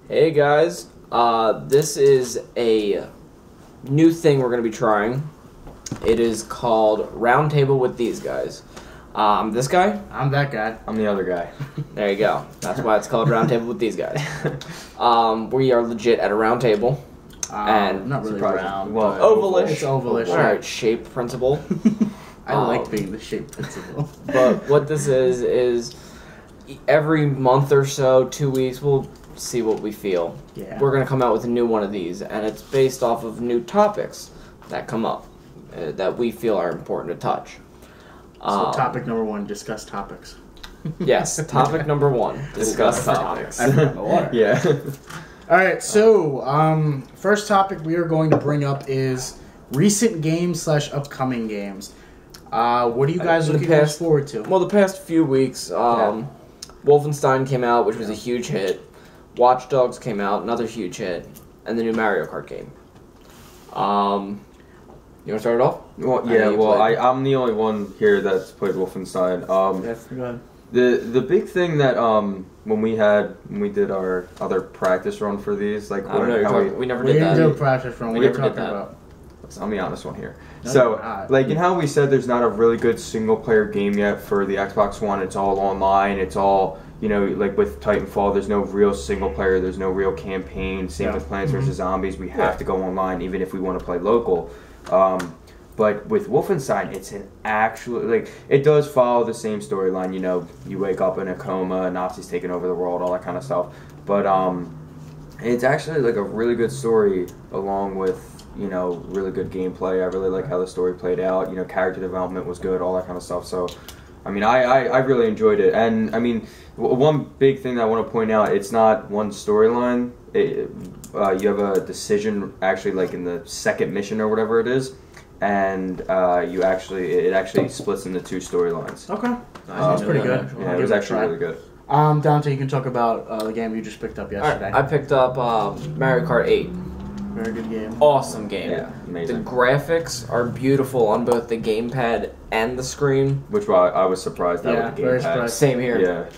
Hey guys, this is a new thing we're going to be trying. It is called Roundtable with these guys. I'm this guy. I'm that guy. I'm the other guy. There you go. That's why it's called Roundtable with these guys. We are legit at a round table. And not really surprising. round. Well, but ovalish. It's ovalish. Alright, shape principle. I like being the shape principle. But what this is every month or so, 2 weeks, we'll see what we feel. Yeah. We're going to come out with a new one of these, and it's based off of new topics that come up that we feel are important to touch. So topic number 1, discuss topics. Yes, topic number 1, discuss topics. I forgot the water. Yeah. All right, so first topic we are going to bring up is recent games / upcoming games. What are you guys looking most forward to? Well, the past few weeks, Wolfenstein came out, which was a huge hit. Watch Dogs came out, another huge hit, and the new Mario Kart game. You want to start it off? Well, yeah. I'm the only one here that's played Wolfenstein. Yes, go ahead. The big thing that when we did our other practice run for these, like we never We did didn't that. do a practice run. We What are you never did talking that. about? I'm the honest one here. No, So, you're not. like, in how we said there's not a really good single-player game yet for the Xbox One. It's all online. It's all, like with Titanfall, there's no real single-player. There's no real campaign. Same with Plants vs. Zombies. We have to go online even if we want to play local. But with Wolfenstein, it's an actual, it does follow the same storyline. You wake up in a coma, Nazis taking over the world, all that kind of stuff. But it's actually, a really good story along with, really good gameplay. I really like how the story played out. Character development was good, all that kind of stuff. So, I really enjoyed it. And, one big thing that I want to point out, it's not one storyline. You have a decision, actually, in the second mission or whatever it is. And it actually splits into 2 storylines. Okay. That's pretty good. Yeah, it was actually really good. Dante, you can talk about the game you just picked up yesterday. I picked up Mario Kart 8. Very good game. Awesome game. Yeah, amazing. The graphics are beautiful on both the gamepad and the screen. Which I was surprised at with the very gamepad. surprised. Same here. Yeah.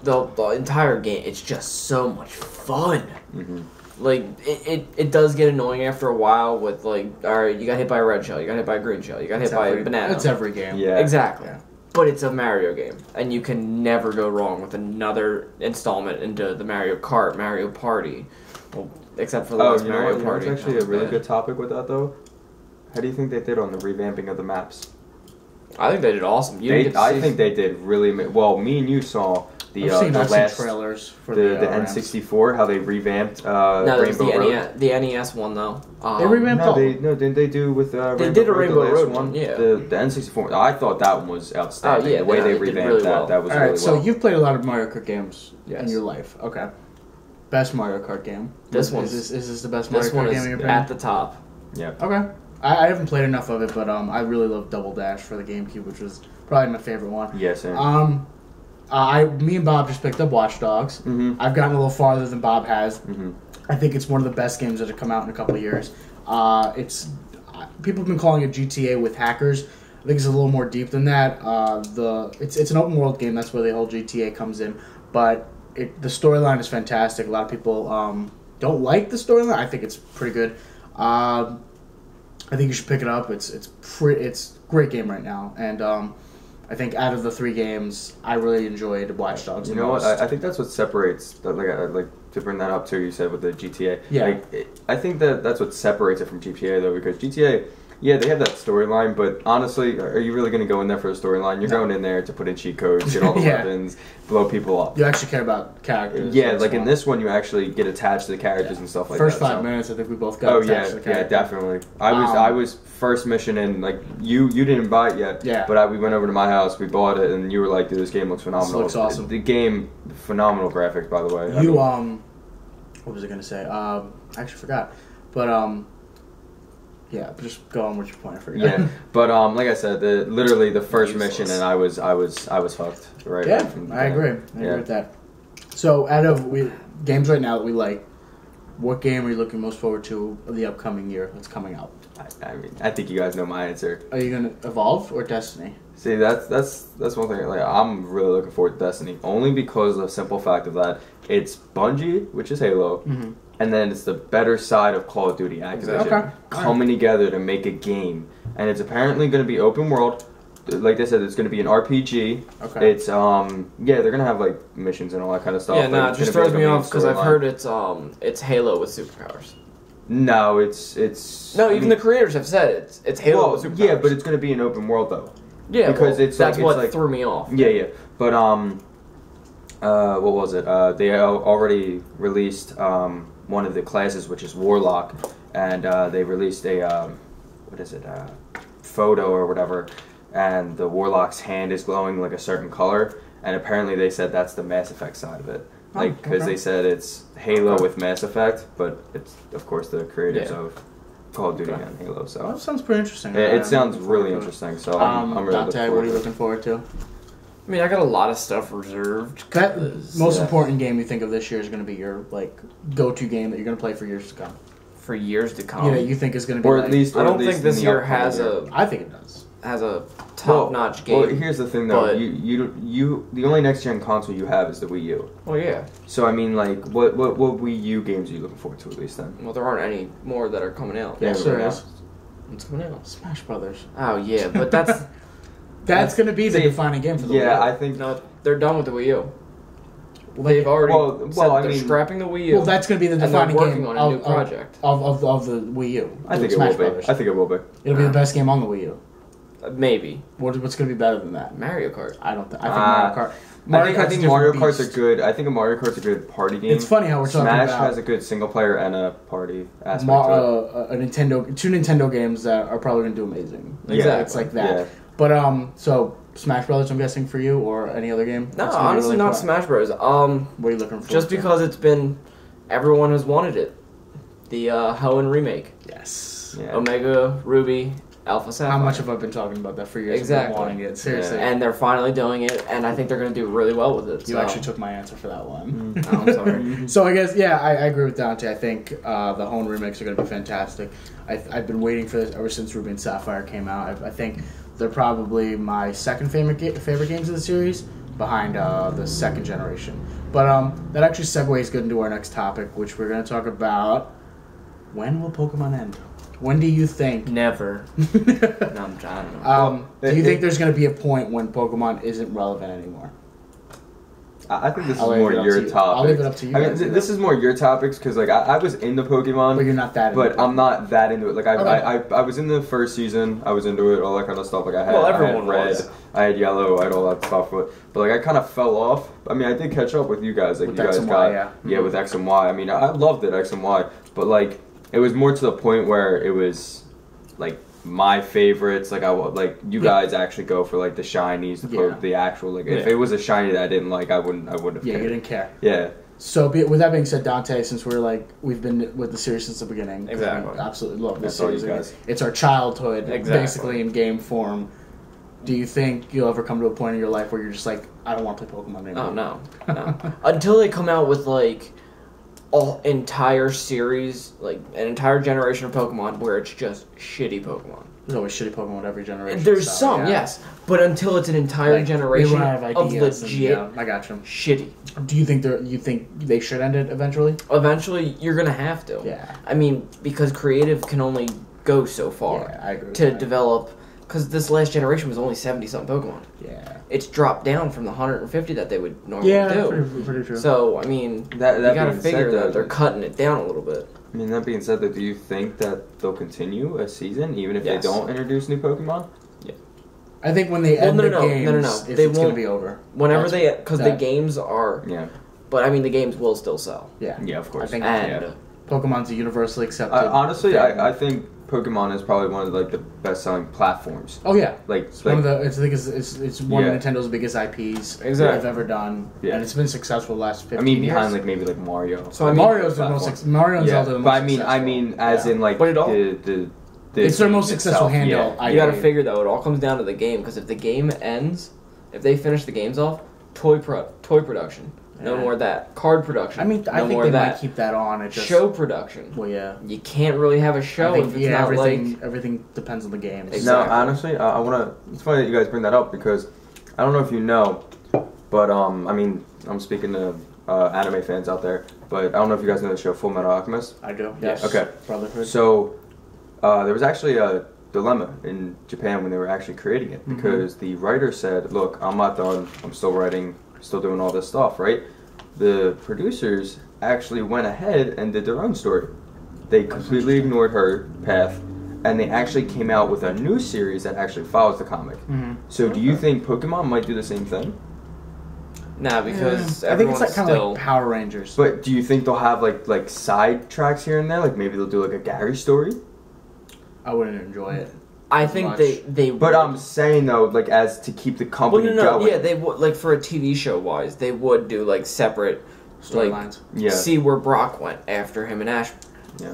The entire game, it's just so much fun. Mm-hmm. It does get annoying after a while with, alright, you got hit by a red shell, you got hit by a green shell, you got hit by a banana. It's every game. Yeah. Exactly. Yeah. But it's a Mario game, and you can never go wrong with another installment into the Mario Kart, Mario Party. Well, except for the last Mario Party. It's actually a really good topic with that, though. How do you think they did on the revamping of the maps? I think they did awesome. I think they did really well. Me and you saw I've seen last trailers for the N64, how they revamped No, that was Rainbow Road. the NES one though. They revamped didn't they do with They did a Rainbow Road one, yeah. The N64. I thought that one was outstanding. Oh, yeah, the way they did revamped really that, well. that was All right, really so well. you've played a lot of Mario Kart games in Yes. your life. Okay. Best Mario Kart game. This one is this the best Mario This one Kart is game you've at the top. Yeah. Okay. I haven't played enough of it, but I really love Double Dash for the GameCube, which was probably my favorite one. Yes. Me and Bob just picked up Watch Dogs. Mm-hmm. I've gotten a little farther than Bob has. Mm-hmm. I think it's one of the best games that have come out in a couple of years. People have been calling it GTA with hackers. I think it's a little more deep than that. It's an open world game. That's where the whole GTA comes in. But the storyline is fantastic. A lot of people don't like the storyline. I think it's pretty good. I think you should pick it up. It's a great game right now, and I think out of the 3 games, I really enjoyed Watch Dogs. You know what? I think that's what separates. Like to bring that up too. You said with the GTA. Yeah. I think that's what separates it from GTA though, because GTA. Yeah, they have that storyline, but honestly, are you really going to go in there for the storyline? You're going in there to put in cheat codes, get all the weapons, blow people up. You actually care about characters. Yeah, in this one, you actually get attached to the characters and stuff like First that. First 5 minutes, I think we both got attached to the characters. Yeah, definitely. I was first mission in, you didn't buy it yet, but we went over to my house, we bought it, and you were like, dude, this game looks phenomenal. This looks awesome. The game, phenomenal graphics, by the way. What was I going to say? I actually forgot. But, yeah, just go on with your point. I forgot. Yeah, but like I said, literally the first mission, and I was hooked. Right. Yeah, I agree. I agree with that. So, out of games right now that we like, what game are you looking most forward to of the upcoming year that's coming out? I think you guys know my answer. Are you going to Evolve or Destiny? See, that's one thing. Like, I'm really looking forward to Destiny, only because of the simple fact of that it's Bungie, which is Halo, and then it's the better side of Call of Duty Activision coming together to make a game, and it's apparently going to be open world. Like they said, it's going to be an RPG. Okay. It's they're going to have like missions and all that kind of stuff. Yeah, no, it's it just gonna be, throws like, me a main off because I've storyline. heard it's Halo with superpowers. No, it's No, even the creators have said it's Halo with superpowers. Yeah, but it's going to be an open world though. Yeah, because well, it's that's like, what it's like, threw me off. Yeah. But what was it? They already released one of the classes, which is Warlock, and they released a photo or whatever, and the Warlock's hand is glowing like a certain color, and apparently they said that's the Mass Effect side of it. Like, because they said it's Halo with Mass Effect, but it's of course the creators of Call of Duty and Halo. So Well, that sounds pretty interesting. it sounds really interesting. So I'm really looking Dante, forward what are you to it. looking forward to? I mean, I got a lot of stuff reserved. That 'cause- most important game you think of this year is going to be your like go-to game that you're going to play for years to come. for years to come. Yeah, you think is going to be. Or like, at least, I or don't at least think this in the year upcoming has year. I think it does. a top-notch game. Well, here's the thing, though. but- You the only next gen console you have is the Wii U. Well, yeah. So I mean, like, what Wii U games are you looking forward to at least then? Well, there aren't any more that are coming out. Yes, Yeah, there right is. What's coming out? Smash Brothers. Oh yeah, but that's That's going to be the See, defining game for the Yeah, Wii. I think. no. They're done with the Wii U. Well, They've already well, said I they're mean- scrapping the Wii U. Well, that's going to be the and they're defining working game on a new project. of the Wii U. I think it Smash will be. Brothers. I think it will be. It'll be the best game on the Wii U. Maybe What's going to be better than that? Mario Kart. I don't. I think Mario Kart. I Kart's think a Mario different Kart's a beast. good. I think a Mario Kart's a good party game. It's funny how we're talking Smash about has a good single player and a party aspect to it. two Nintendo games that are probably going to do amazing. Exactly. It's like that. Yeah. But so Smash Brothers, I'm guessing for you, or any other game? No, That's gonna be honestly, really not fun. Smash Bros. What are you looking for? Just because it's been, everyone has wanted it. The Hoenn remake, Yes. Yeah. Omega Ruby Alpha Sapphire. How much have I been talking about that for years? Exactly. I've been wanting it. Seriously. Yeah. And they're finally doing it, and I think they're going to do really well with it. You so. actually took my answer for that one. Oh, I'm sorry. So I guess, yeah, I agree with Dante. I think the Hoenn remakes are going to be fantastic. I've been waiting for this ever since Ruby and Sapphire came out. I think they're probably my second favorite games of the series, behind the second generation. But that actually segues good into our next topic, which we're going to talk about. When will Pokemon end? When do you think? Never. No, I'm trying. I don't know. Do you think there's going to be a point when Pokemon isn't relevant anymore? I think this is I'll leave more it up your to you. topic. I'll leave it up to you I mean, guys. this is more your topics because like I was into Pokemon, But you're not that into But I'm not that into it. Like Okay. I was in the first season. I was into it, all that kind of stuff. Like I had, Well, I everyone had red, was. I had yellow, I had all that stuff. But like I kind of fell off. I mean, I did catch up with you guys. Like With you X guys and got Y, yeah. with X and Y. I mean, I loved it X and Y, but like it was more to the point where it was like my favorites. Like you guys actually go for like the shinies, the actual like if Yeah. it was a shiny that I didn't like, I wouldn't have Yeah, cared. you didn't care. Yeah. So, with that being said, Dante, since we've been with the series since the beginning, 'cause Exactly. we absolutely love this That's all you series. guys. It's our childhood, Exactly. basically in game form. Do you think you'll ever come to a point in your life where you're just like, I don't want to play Pokemon anymore? Oh no, no. Until they come out with like an entire series, like an entire generation of Pokemon where it's just shitty Pokemon. There's always shitty Pokemon with every generation. There's so, some, yeah. yes, but until it's an entire Like, generation we run out of of ideas legit and, yeah, I got you. shitty. Do you think they should end it eventually? Eventually, you're gonna have to. Yeah. I mean, because creative can only go so far Yeah, I agree with to that. develop. Because this last generation was only 70-something Pokemon. Yeah. It's dropped down from the 150 that they would normally Yeah, do. pretty true. So I mean, That you gotta being figure said, that though, they're cutting it down a little bit. I mean, that being said, though, do you think that they'll continue a season even if Yes. they don't introduce new Pokemon? I think when they end no, the no, no, games, no, no, no. It's, They it's going won't- to be over. Whenever That's- because the that- games are, Yeah. but I mean the games will still sell. Yeah. Yeah, of course. I think And Pokemon's a universally accepted. Honestly, thing. I think Pokemon is probably one of like the best-selling platforms. Oh yeah, Like, it's one of the. I think it's one Yeah. of Nintendo's biggest IPs Exactly. they've ever done, Yeah. and it's been successful the last 15 I mean, years. behind like maybe like Mario. So I mean, Mario's the most platform. Mario and Yeah, Zelda. Are the most but I successful. mean, as Yeah. in like But it all- the It's their most game successful itself, handheld. yeah. you got to IP. figure though, it all comes down to the game. Because if the game ends, if they finish the games off, toy production No more of that. Card production. I mean, I no think more they of that. might keep that on. It just, Show production. Well, yeah. You can't really have a show if it's not everything depends on the games. Exactly. No, honestly, I want to. It's funny that you guys bring that up because I don't know if you know, but I mean, I'm speaking to anime fans out there, but I don't know if you guys know the show Full Metal Alchemist. I do. Yes. Okay. Brotherhood. So there was actually a dilemma in Japan when they were actually creating it because the writer said, "Look, I'm not done. I'm still writing, still doing all this stuff, right?" The producers actually went ahead and did their own story. They completely ignored her path, and they actually came out with a new series that actually follows the comic. So do you think Pokemon might do the same thing? Nah, because I think it's everyone's kind of still... like Power Rangers. But do you think they'll have like side tracks here and there? Like maybe they'll do like a Gary story? I wouldn't enjoy it. I think they But I'm saying though, like as to keep the company going. Yeah, they would, like for a TV show wise, they would do like separate storylines. Yeah. See where Brock went after him and Ash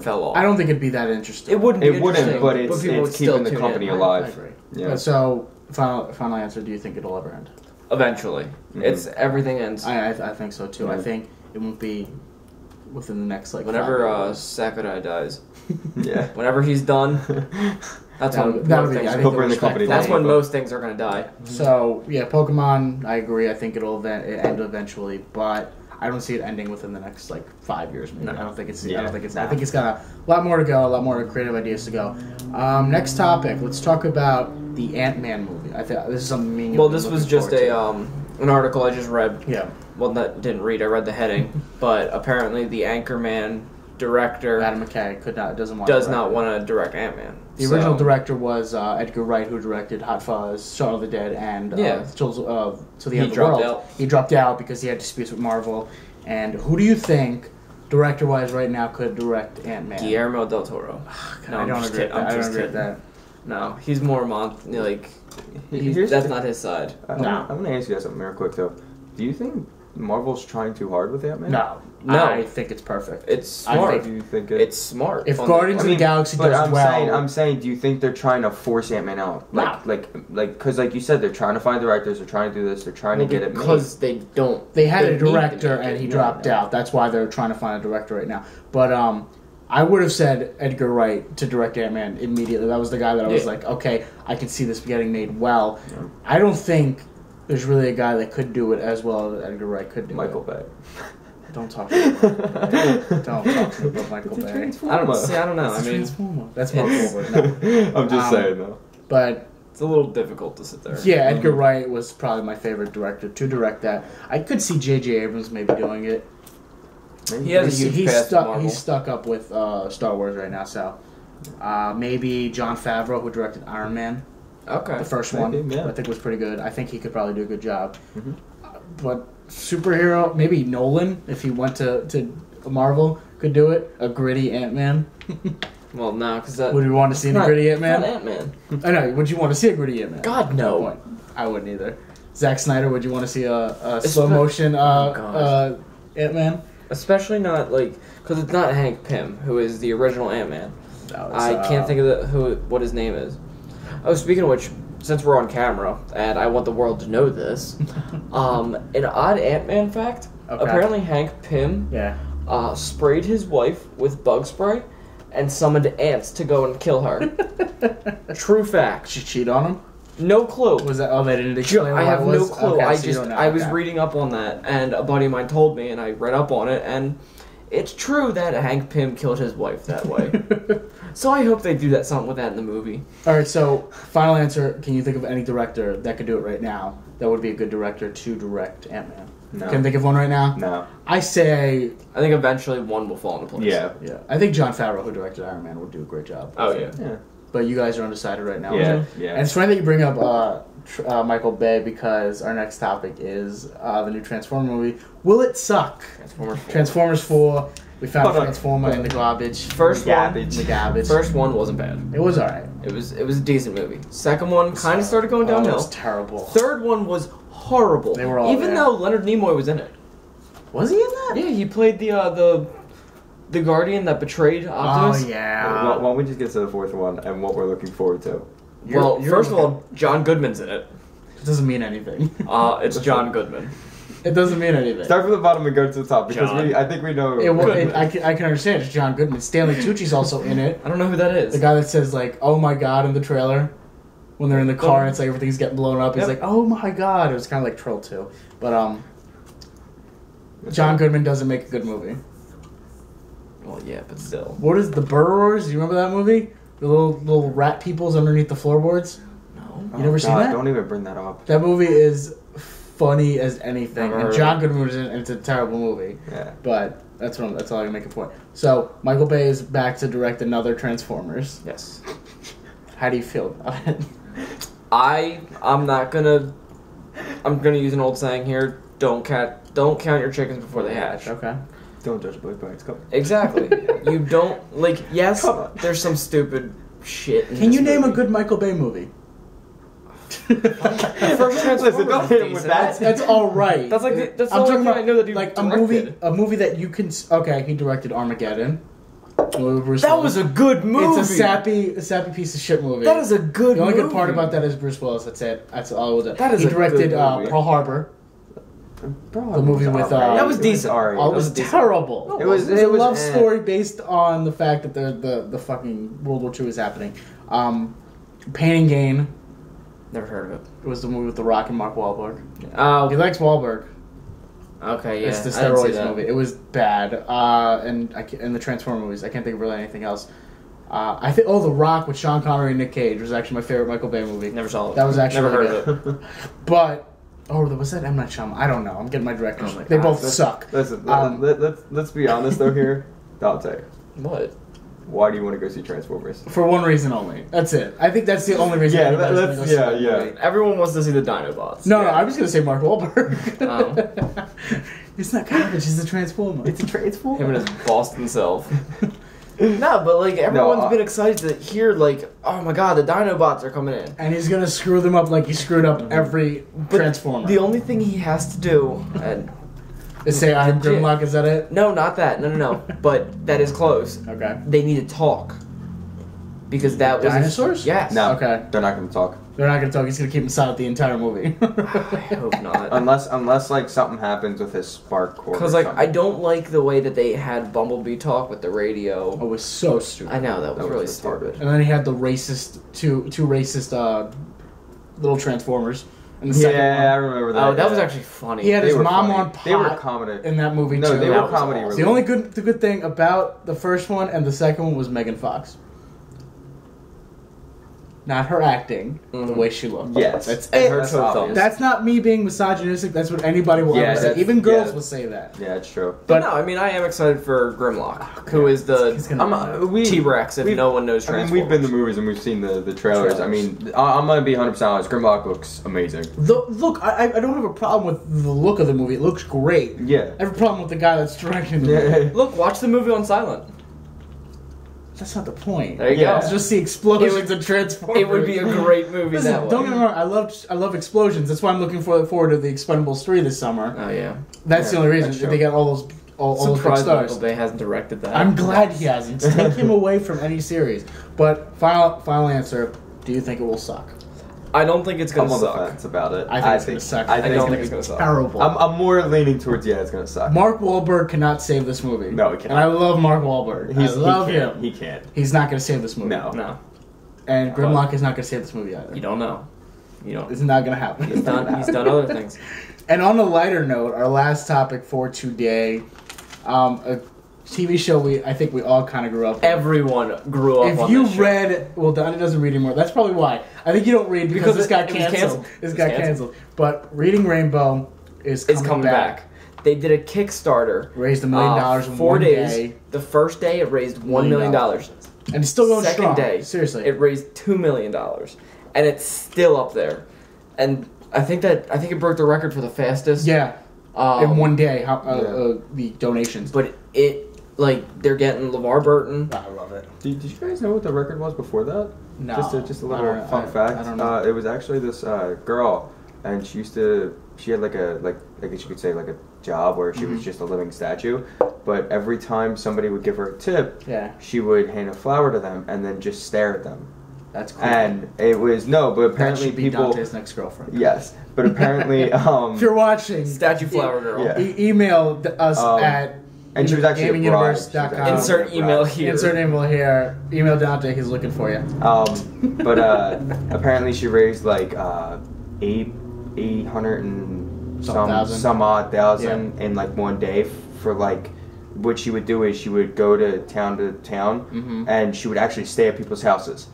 fell off. I don't think it'd be that interesting. It wouldn't. Be It wouldn't, interesting, but people would it's still keeping the tune company in. alive. I agree. Yeah. So final answer: do you think it'll ever end? Eventually, it's everything ends. I think so too. Yeah. I think it won't be within the next whenever Sakurai dies. Yeah. Whenever he's done, that's when that'll be. things I are think bring the company That's down. when most things are gonna die. So yeah, Pokemon. I agree. I think it'll end eventually, but I don't see it ending within the next like 5 years. Maybe. No. I don't think it's. Yeah. I don't think it's. I think it's got a lot more to go. A lot more creative ideas to go. Next topic. Let's talk about the Ant-Man movie. I think this is something. Well, this was just an article I just read. Yeah. Well, didn't read. I read the heading, but apparently the Anchorman director Adam McKay does not want to direct Ant-Man. The original director was Edgar Wright, who directed Hot Fuzz, Shaun of the Dead, and Till the End of the World. He dropped out because he had disputes with Marvel. And who do you think, director-wise, right now, could direct Ant-Man? Guillermo del Toro. No, I don't agree with that. No, he's more that's not his side. I'm going to ask you guys something real quick, though. Do you think Marvel's trying too hard with Ant-Man? No. I think it's perfect. It's smart. Do you think it's smart? If Guardians of the Galaxy does I'm saying, do you think they're trying to force Ant-Man out? Because like you said, they're trying to find directors, they're trying to do this, they're trying to get it made. Because they don't. They had a director and he dropped out. That's why they're trying to find a director right now. But I would have said Edgar Wright to direct Ant-Man immediately. That was the guy that I was like, okay, I can see this getting made well. Yeah. I don't think there's really a guy that could do it as well as Edgar Wright could do Michael Bay. Don't talk about Michael Bay. I don't know. I mean, that's Mark Wahlberg. No. I'm just saying, though. But it's a little difficult to sit there. Yeah, Edgar Wright was probably my favorite director to direct that. I could see J.J. Abrams maybe doing it. He has a huge past Marvel. He's stuck up with Star Wars right now, so maybe Jon Favreau, who directed Iron Man. Okay. The first one, I think was pretty good. I think he could probably do a good job. But superhero, maybe Nolan, if he went to Marvel, could do it. A gritty Ant-Man. Well, no, because would you want to see a gritty Ant-Man? Not Ant-Man. I know. Would you want to see a gritty Ant-Man? God, no. I wouldn't either. Zack Snyder, would you want to see a slow motion Ant-Man? Especially not because it's not Hank Pym, who is the original Ant-Man. No, I can't think of what his name is. Oh, speaking of which, since we're on camera, and I want the world to know this, an odd Ant-Man fact. Okay. Apparently Hank Pym sprayed his wife with bug spray and summoned ants to go and kill her. True fact. She cheat on him? No clue. Was that? Oh, they didn't explain. I have no clue. Okay, I was reading up on that, and a buddy of mine told me, and I read up on it, and it's true that Hank Pym killed his wife that way. So I hope they do something with that in the movie. All right. So final answer: can you think of any director that could do it right now? That would be a good director to direct Ant-Man. No. Can you think of one right now? No. I think eventually one will fall into place. Yeah. I think Jon Favreau, who directed Iron Man, would do a great job. Oh yeah. But you guys are undecided right now. Yeah. And it's funny that you bring up Michael Bay because our next topic is the new Transformer movie. Will it suck? Transformers 4. We found Transformer in the garbage. First one. The garbage. First one wasn't bad. It was alright. It was a decent movie. Second one kind of started going downhill. It was terrible. Third one was horrible. They were all Even though Leonard Nimoy was in it. Was he in that? Yeah, he played the Guardian that betrayed Optimus. Oh yeah. Why don't we just get to the fourth one and what we're looking forward to? First of all, John Goodman's in it. It doesn't mean anything. It's John Goodman. It doesn't mean anything. Start from the bottom and go to the top because I think we know. I can understand. It's John Goodman. Stanley Tucci's also in it. I don't know who that is. The guy that says like, "Oh my god" in the trailer when they're in the car and it's like everything's getting blown up. He's like, "Oh my god." It was kind of like Troll 2, but John Goodman doesn't make a good movie. Well, yeah, but still. What is The Burrowers? Do you remember that movie? The little rat peoples underneath the floorboards. No. You never seen that? Don't even bring that up. That movie is funny as anything, and John Goodman was in it, and it's a terrible movie. Yeah. But that's all I can make a point. So Michael Bay is back to direct another Transformers. Yes. How do you feel about it? I'm gonna use an old saying here. Don't count your chickens before they hatch. Okay. Don't judge a book by its cover. Exactly. You don't yes, there's some stupid shit in Can you name movie. a good Michael Bay movie? First Transformers don't hit him with that. That's all right. That's like that's I'm the only talking thing about I know that he like directed. a movie that you can. Okay, he directed Armageddon. That was a good movie. It's a sappy piece of shit movie. That is a good. The only movie. good part about that is Bruce Willis. That's it. That's all it was. That is he a directed good movie. Pearl Harbor. The movie with That was decent. Oh, it was terrible. It was a love story based on the fact that the fucking World War II was happening. Pain and Gain. Never heard of it. It was the movie with The Rock and Mark Wahlberg. Oh, He likes Wahlberg. okay, yeah. It's the I didn't see steroids that. movie. It was bad. And the Transformer movies. I can't think of really anything else. I think The Rock with Sean Connery and Nick Cage was actually my favorite Michael Bay movie. Never saw it. That was actually never really heard of it. But was that M. Night Shyamalan? I don't know. I'm getting my directors. Oh my They God. both suck. Listen, let's be honest though here. Dante, What? why do you want to go see Transformers? For one reason only. That's it. I think that's the only reason. Yeah, anybody's gonna let's- go see yeah, that yeah. movie. Everyone wants to see the Dinobots. No, I was gonna say Mark Wahlberg. Oh. It's not garbage. He's a Transformer. It's a Transformer. Him and his Boston self. No, but everyone's been excited to hear oh my god, the Dinobots are coming in. And he's gonna screw them up like he screwed up every Transformer. The only thing he has to do, and Is say I'm Legit. Grimlock. Is that it? no, not that, no, but that is close. Okay. They need to talk because that was Dinosaurs? Yes. No, Okay. they're not going to talk They're not gonna talk. He's gonna keep him silent the entire movie. I hope not. unless something happens with his spark cord. Because I don't like the way that they had Bumblebee talk with the radio. Oh, it was so stupid. I know that was really retarded. stupid. And then he had the racist two racist little Transformers. In the second Yeah, I one. remember that. Oh, that was yeah. actually funny. He had They his were mom funny. on pot They were comedy. in that movie No, too. they That were was comedy. awesome. The only good thing about the first one and the second one was Megan Fox. Not her acting, the way she looked. Yes. That's And it. her That's toe obvious. thumbs. That's not me being misogynistic. That's what anybody will Yeah, ever say. that's- Even girls yeah. will say that. Yeah, it's true. But no, I mean, I am excited for Grimlock, who is He's gonna- the T-Rex if we've- no one knows I mean, Transformers. we've been to the movies and we've seen the trailers. I mean, I'm gonna be 100% honest. Grimlock looks amazing. Look, I don't have a problem with the look of the movie. It looks great. Yeah. I have a problem with the guy that's directing the movie. Yeah. Look, watch the movie on silent. That's not the point. There you Yeah. go. It's just the explosions and Transformers. It would be a great movie Listen, that way. don't get me wrong. I love explosions. That's why I'm looking forward to the Expendables 3 this summer. Oh yeah. That's the Yeah, only reason that's they true. get all those big Surprised stars. Michael Bay hasn't directed that. I'm glad he hasn't. Take him away from any series. But final answer: do you think it will suck? I don't think it's I'm gonna on the suck. fence about it. I think it's gonna suck. I don't think think it's gonna suck. Terrible. I'm more leaning towards it's gonna suck. Mark Wahlberg cannot save this movie. No, he cannot. And I love Mark Wahlberg. I love he him. can't. He can't. He's not going to save this movie. No. No, And Grimlock is not going to save this movie either. you don't know. You don't. It's not going to happen. He's done. He's done other things. And on a lighter note, our last topic for today, a TV show I think we all kind of grew up with. Everyone grew up. If on you this show. read, well, Donnie doesn't read anymore. That's probably why. I think you don't read because this got it was canceled. canceled. This It got was canceled. But Reading Rainbow is it's coming back. They did a Kickstarter. Raised $1 million in 4 one days. day. The first day it raised $1 million. And it's still going Second strong. day, Seriously. it raised $2 million, and it's still up there. And I think it broke the record for the fastest. Yeah. In one day, the donations. But they're getting LeVar Burton. I love it. Did you guys know what the record was before that? No. Just a little fun fact. I don't know. It was actually this girl, and she had I guess you could say like a job where she was just a living statue. But every time somebody would give her a tip, Yeah. she would hand a flower to them and then just stare at them. That's cool. And it was but apparently that should be people. Dante's next girlfriend. Yes, but apparently, if you're watching, Statue Flower Girl. Yeah. Email us at. And she was actually gaminguniverse.com. Insert email here. Insert email here. Email Dante. He's looking for you. But apparently she raised like 800 and some odd thousand in like one day for like. What she would do is she would go to town, and she would actually stay at people's houses.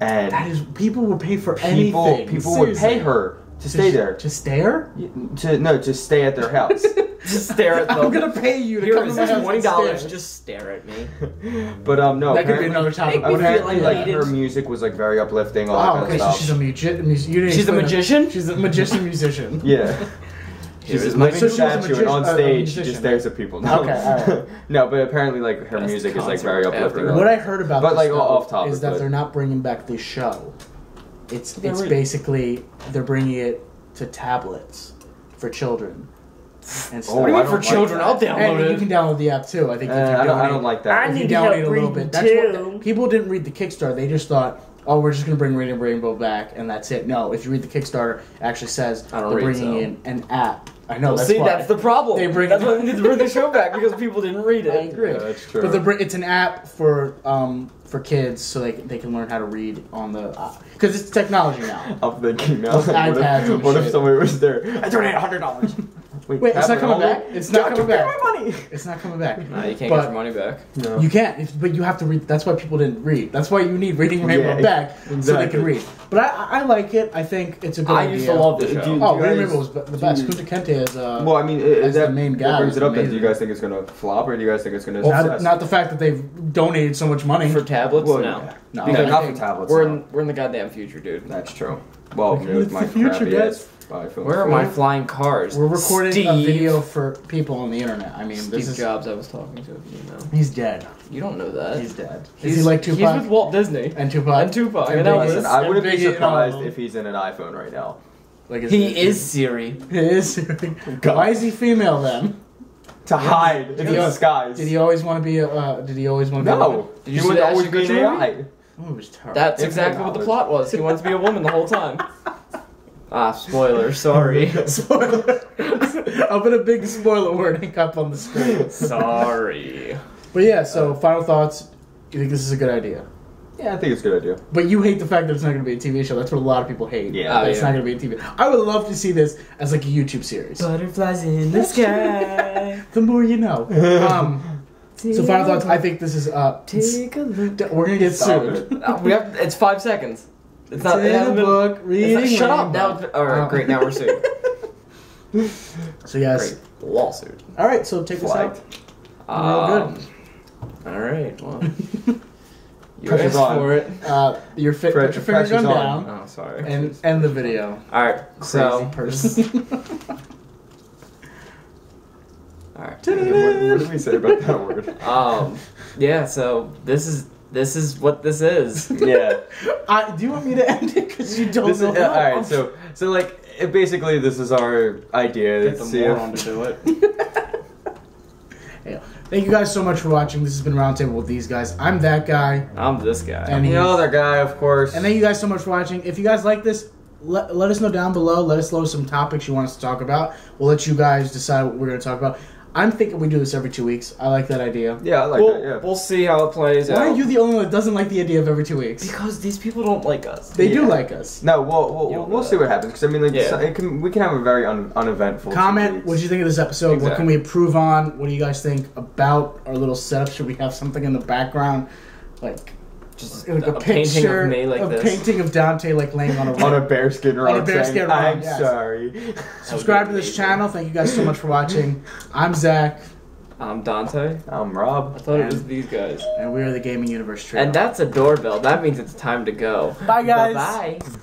And that is, people would pay for anything. People would pay her to stay there. To stare? To stay at their house. Just stare at them. I'm gonna pay you to come to my house $20. Just stare at me. But no, that could be another topic. Apparently, like her music was like very uplifting. All that kind of stuff. So she's a She's a magician. She's a magician musician. Yeah. She's a living statue, and on stage she just stares at people. No. Okay, all right. No, but apparently, like her music is like very uplifting. What I heard about this like off topic, is that they're not bringing back this show. It's basically they're bringing it to tablets for children. And stuff. What do you mean for children? I'll download it. You can download the app too. I think I don't like that. I need to donate a little bit. That's what people didn't read the Kickstarter. They just thought, oh, we're just going to bring Reading Rainbow back, and that's it. No, if you read the Kickstarter, it actually says they're bringing in an app. I know. That's the problem. That's why they need to bring the show back because people didn't read it. I agree. Yeah, that's true. But it's an app for kids so they can learn how to read on the because it's technology now. I'm thinking now. iPads. What if somebody was there? I donate $100. Wait, it's not coming back. It's not coming back. Give me my money. It's not coming back. No, you can't get your money back. No. You can't, but you have to read. That's why people didn't read. That's why you need Reading Rainbow back so they can read. But I like it. I think it's a good idea. I used to love the show. Reading Rainbow was the best. Kunta Kinte is well, I mean, is that the main guy? What brings it up then? Do you guys think it's going to flop, or do you guys think it's going to not the fact that they've donated so much money for tablets? Well, no. No, not for tablets. We're in the goddamn future, dude. That's true. Well, it's my crappy ass iPhone. Where are my flying cars? We're recording a video for people on the internet. I mean, Steve Jobs I was talking to, you know. He's dead. You don't know that. He's dead. Is he like Tupac? He's with Walt Disney. And Tupac. Listen, I wouldn't be surprised if he's in an iPhone right now. He is Siri. He is Siri. Why is he female then? To hide in disguise. Did he always want to be a? Did he always want to be? No. Did you see the always be an AI? Oh, it was terrible. That's exactly what the plot was. He wants to be a woman the whole time. Spoiler. Sorry. Spoiler. I'll put a big spoiler warning up on the screen. Sorry. But yeah, so final thoughts. You think this is a good idea? Yeah, I think it's a good idea. But you hate the fact that it's not going to be a TV show. That's what a lot of people hate. Yeah. It's not going to be a TV. I would love to see this as like a YouTube series. Butterflies in the sky. The more you know. So final thoughts. I think this is Take a look. We're gonna get sued. It's 5 seconds. It's not in the book. Reading. Shut up now. All right, great. Now we're sued. So yes, great. Lawsuit. All right, so take us out. Real good. All right. Well, you Pressure's asked on. for it. Put your finger gun down. Oh, sorry. And end the video. All right. Crazy person. All right. What did we say about that word? Yeah. So this is what this is. Yeah. Do you want me to end it because you don't know? All right. So like basically this is our idea. Get the moron to do it. Yeah. Thank you guys so much for watching. This has been Roundtable with these guys. I'm that guy. I'm this guy. And the other guy, of course. And thank you guys so much for watching. If you guys like this, let us know down below. Let us know some topics you want us to talk about. We'll let you guys decide what we're going to talk about. I'm thinking we do this every 2 weeks. I like that idea. Yeah, I like that, yeah. We'll see how it plays out. Why are you the only one that doesn't like the idea of every 2 weeks? Because these people don't like us. They do like us. No, we'll see what happens. Because, I mean, like, we can have a very uneventful Comment, what did you think of this episode? Exactly. What can we improve on? What do you guys think about our little setup? Should we have something in the background? Like... Just like a picture of me like this. A painting of Dante like laying on a bearskin rug. On a bearskin rug. I'm sorry. Subscribe to this channel. Thank you guys so much for watching. I'm Zach. I'm Dante. I'm Rob. I thought it was these guys. And we are the Gaming Universe Trio. And that's a doorbell. That means it's time to go. Bye, guys. Bye-bye.